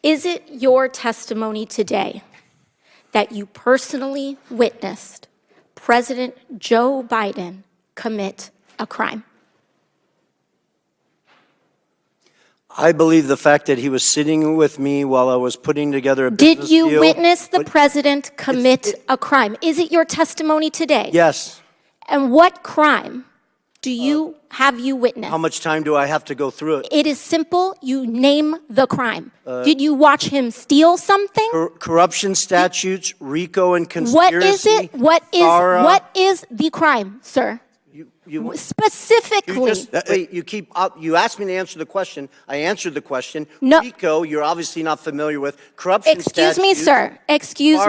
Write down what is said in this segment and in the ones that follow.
Is it your testimony today that you personally witnessed President Joe Biden commit a crime? I believe the fact that he was sitting with me while I was putting together a business deal. Did you witness the president commit a crime? Is it your testimony today? Yes. And what crime have you witnessed? How much time do I have to go through it? It is simple. You name the crime. Did you watch him steal something? Corruption statutes, RICO and conspiracy. What is it? FARA. What is the crime, sir? Specifically. You asked me to answer the question. I answered the question. No. RICO, you're obviously not familiar with. Corruption Excuse me, sir. Excuse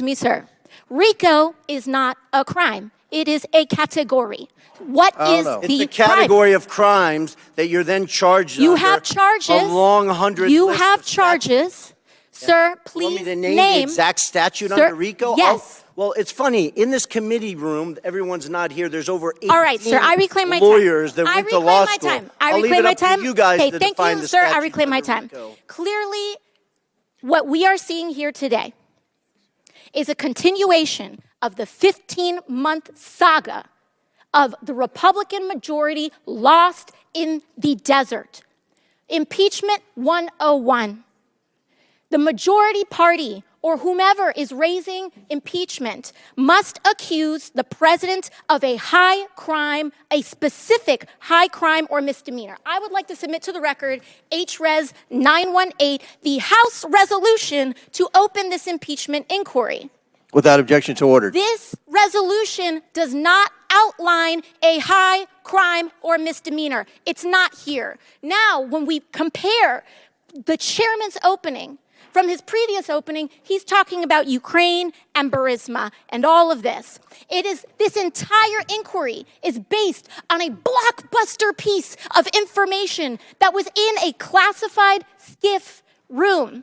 me, sir. RICO is not a crime. It is a category. What is the crime? It's a category of crimes that you're then charged You under have charges. a long 100 You list have of charges. statutes. Sir, please You want me to name the exact statute under RICO? Yes. Well, it's funny. In this committee room, everyone's not here. There's over 18 All right, sir. I reclaim my lawyers time. that went to law school. I I'll leave reclaim it my up to time. you guys Okay, to thank define you, the sir. I statute reclaim my under time. RICO. Clearly, what we are seeing here today is a continuation of the 15-month saga of the Republican majority lost in the desert. Impeachment 101. The majority party, or whomever is raising impeachment, must accuse the president of a high crime, a specific high crime or misdemeanor. I would like to submit to the record HRES 918, the House resolution to open this impeachment inquiry. Without objection to order. This resolution does not outline a high crime or misdemeanor. It's not here. Now, when we compare the chairman's opening from his previous opening, he's talking about Ukraine and Burisma and all of this. This entire inquiry is based on a blockbuster piece of information that was in a classified SCIF room.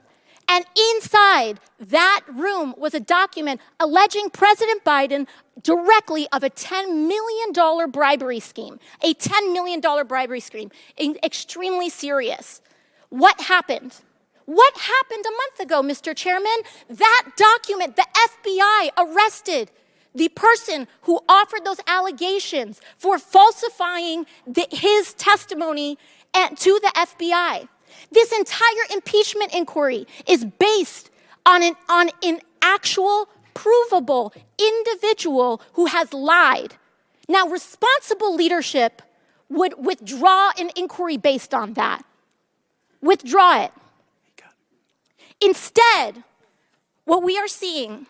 And inside that room was a document alleging President Biden directly of a $10 million bribery scheme, a $10 million bribery scheme, extremely serious. What happened? What happened a month ago, Mr. Chairman? That document, the FBI arrested the person who offered those allegations for falsifying his testimony to the FBI. This entire impeachment inquiry is based on an actual, provable individual who has lied. Now, responsible leadership would withdraw an inquiry based on that. Withdraw it. Instead, what we are seeing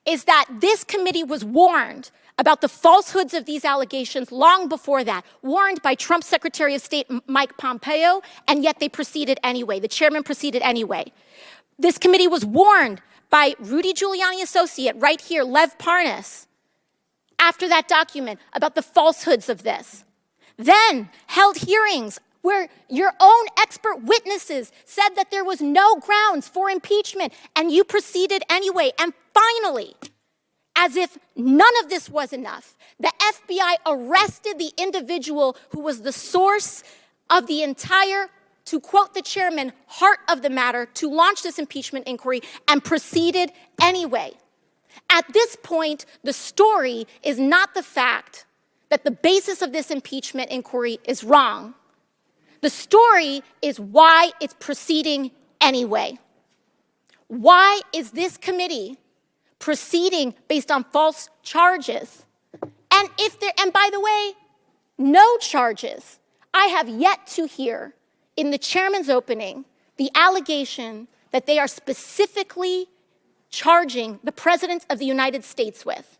is that this committee was warned about the falsehoods of these allegations long before that, warned by Trump's Secretary of State, Mike Pompeo, and yet they proceeded anyway. The chairman proceeded anyway. This committee was warned by Rudy Giuliani associate right here, Lev Parnas, after that document about the falsehoods of this. Then held hearings where your own expert witnesses said that there was no grounds for impeachment, and you proceeded anyway. And finally, as if none of this was enough, the FBI arrested the individual who was the source of the entire, to quote the chairman, heart of the matter, to launch this impeachment inquiry, and proceeded anyway. At this point, the story is not the fact that the basis of this impeachment inquiry is wrong. The story is why it's proceeding anyway. Why is this committee proceeding based on false charges? And by the way, no charges. I have yet to hear in the chairman's opening the allegation that they are specifically charging the President of the United States with.